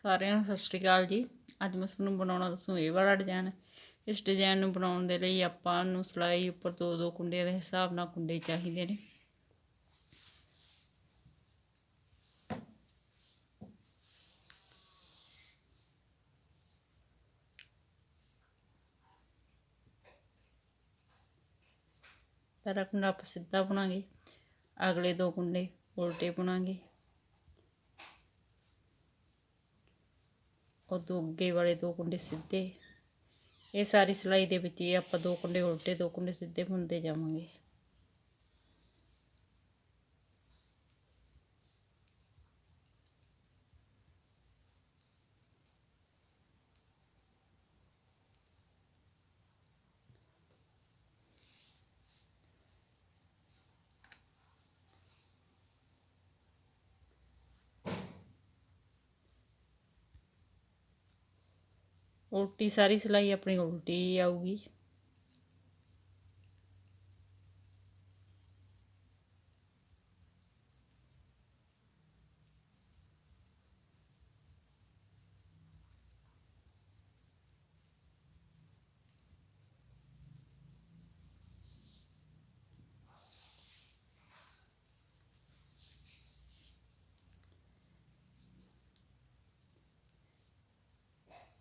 ਸਾਰਿਆਂ ਨੂੰ ਸਤਿ ਸ਼੍ਰੀ ਅਕਾਲ ਜੀ। ਅੱਜ ਮੈਂ ਤੁਹਾਨੂੰ ਬਣਾਉਣਾ ਦੱਸੂ ਇਹ ਵਾਲਾ ਡਿਜ਼ਾਈਨ। ਇਸ ਡਿਜ਼ਾਈਨ ਨੂੰ ਬਣਾਉਣ ਦੇ ਲਈ ਆਪਾਂ ਨੂੰ ਸਿਲਾਈ ਉੱਪਰ ਦੋ ਕੁੰਡੇ ਦੇ ਹਿਸਾਬ ਨਾਲ ਕੁੰਡੇ ਚਾਹੀਦੇ ਨੇ। ਪਹਿਲਾ ਕੁੰਡਾ ਆਪਾਂ ਸਿੱਧਾ ਬੁਣਾਂਗੇ, ਅਗਲੇ ਦੋ ਕੁੰਡੇ ਉਲਟੇ ਬੁਣਾਂਗੇ, ਉਦੋਂ ਅੱਗੇ ਵਾਲੇ ਦੋ ਕੁੰਡੇ ਸਿੱਧੇ। ਇਹ ਸਾਰੀ ਸਿਲਾਈ ਦੇ ਵਿੱਚ ਹੀ ਆਪਾਂ ਦੋ ਕੁੰਡੇ ਉਲਟੇ ਦੋ ਕੁੰਡੇ ਸਿੱਧੇ ਬੁਣਦੇ ਜਾਵਾਂਗੇ। ਉਲਟੀ ਸਾਰੀ ਸਿਲਾਈ ਆਪਣੀ ਉਲਟੀ ਹੀ ਆਊਗੀ।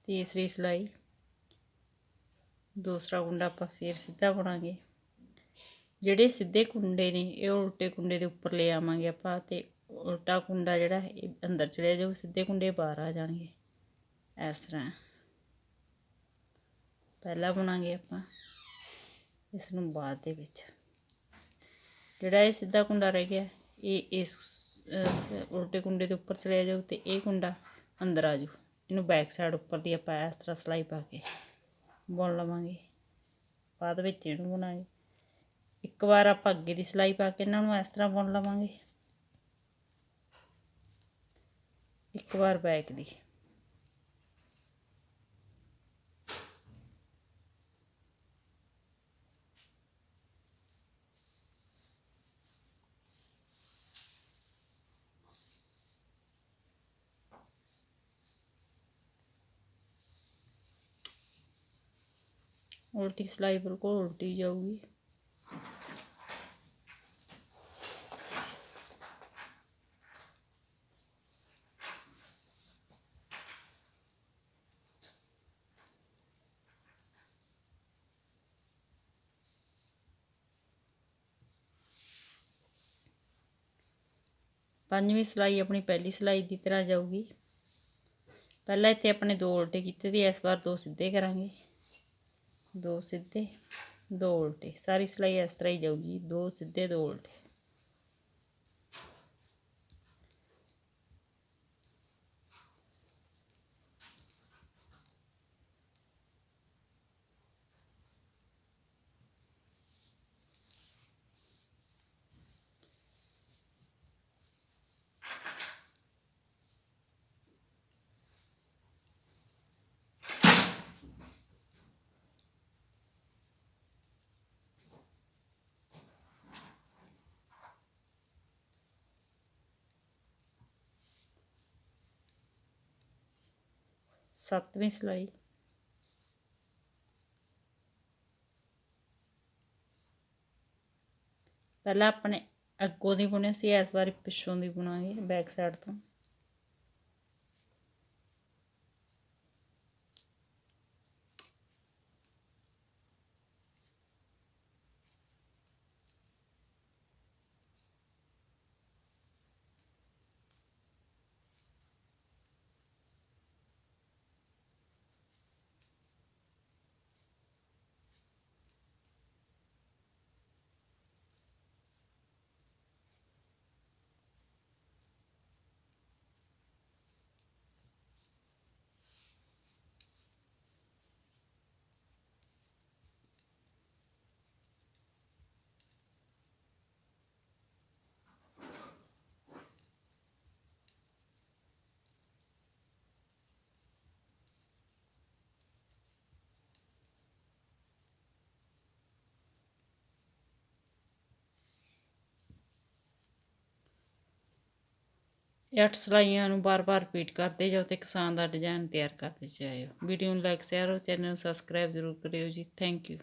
ਤੀਸਰੀ ਸਿਲਾਈ ਦੂਸਰਾ ਕੁੰਡਾ ਆਪਾਂ ਫੇਰ ਸਿੱਧਾ ਬੁਣਾਂਗੇ। ਜਿਹੜੇ ਸਿੱਧੇ ਕੁੰਡੇ ਨੇ ਇਹ ਉਲਟੇ ਕੁੰਡੇ ਦੇ ਉੱਪਰ ਲੈ ਆਵਾਂਗੇ ਆਪਾਂ, ਤੇ ਉਲਟਾ ਕੁੰਡਾ ਜਿਹੜਾ ਇਹ ਅੰਦਰ ਚਲੇ ਜਾਊ, ਸਿੱਧੇ ਕੁੰਡੇ ਬਾਹਰ ਆ ਜਾਣਗੇ। ਇਸ ਤਰ੍ਹਾਂ ਪਹਿਲਾਂ ਬੁਣਾਂਗੇ ਆਪਾਂ, ਇਸ ਨੂੰ ਬਾਅਦ ਦੇ ਵਿੱਚ। ਜਿਹੜਾ ਇਹ ਸਿੱਧਾ ਕੁੰਡਾ ਰਹਿ ਗਿਆ ਇਹ ਇਸ ਉਲਟੇ ਕੁੰਡੇ ਦੇ ਉੱਪਰ ਚਲੇ ਜਾਊ, ਤੇ ਇਹ ਕੁੰਡਾ ਅੰਦਰ ਆ ਜਾਊ। ਇਹਨੂੰ ਬੈਕ ਸਾਈਡ ਉੱਪਰ ਦੀ ਆਪਾਂ ਇਸ ਤਰ੍ਹਾਂ ਸਿਲਾਈ ਪਾ ਕੇ ਬੁਣ ਲਵਾਂਗੇ। ਬਾਅਦ ਵਿੱਚ ਇਹਨੂੰ ਬੁਣਾਂਗੇ। ਇੱਕ ਵਾਰ ਆਪਾਂ ਅੱਗੇ ਦੀ ਸਿਲਾਈ ਪਾ ਕੇ ਇਹਨਾਂ ਨੂੰ ਇਸ ਤਰ੍ਹਾਂ ਬੁਣ ਲਵਾਂਗੇ, ਇੱਕ ਵਾਰ ਬੈਕ ਦੀ। ਉਲਟੀ ਸਿਲਾਈ ਬਿਲਕੁਲ ਉਲਟੀ ਜਾਊਗੀ। ਪੰਜਵੀਂ ਸਿਲਾਈ ਆਪਣੀ ਪਹਿਲੀ ਸਿਲਾਈ ਦੀ ਤਰ੍ਹਾਂ ਜਾਊਗੀ। ਪਹਿਲਾਂ ਇੱਥੇ ਆਪਣੇ ਦੋ ਉਲਟੇ ਕੀਤੇ ਸੀ, ਇਸ ਵਾਰ ਦੋ ਸਿੱਧੇ ਕਰਾਂਗੇ। ਦੋ ਸਿੱਧੇ ਦੋ ਉਲਟੇ, ਸਾਰੀ ਸਿਲਾਈ ਇਸ ਤਰ੍ਹਾਂ ਹੀ ਜਾਊਗੀ, ਦੋ ਸਿੱਧੇ ਦੋ ਉਲਟੇ। ਸੱਤਵੀਂ ਸਿਲਾਈ ਪਹਿਲਾਂ ਆਪਣੇ ਅੱਗੋਂ ਦੀ ਬੁਣਿਆ ਸੀ, ਇਸ ਵਾਰ ਪਿੱਛੋਂ ਦੀ ਬੁਣਾਂਗੇ ਬੈਕ ਸਾਈਡ ਤੋਂ। ਇਹ 8 ਸਿਲਾਈਆਂ ਨੂੰ ਬਾਰ-ਬਾਰ ਰਿਪੀਟ ਕਰਦੇ ਜਾਓ ਤੇ ਕਿਸਾਨ ਦਾ ਡਿਜ਼ਾਈਨ ਤਿਆਰ ਕਰਦੇ ਜਾਇਓ। ਵੀਡੀਓ ਨੂੰ ਲਾਈਕ ਸ਼ੇਅਰ ਚੈਨਲ ਨੂੰ ਸਬਸਕ੍ਰਾਈਬ ਜ਼ਰੂਰ ਕਰਿਓ ਜੀ। Thank you.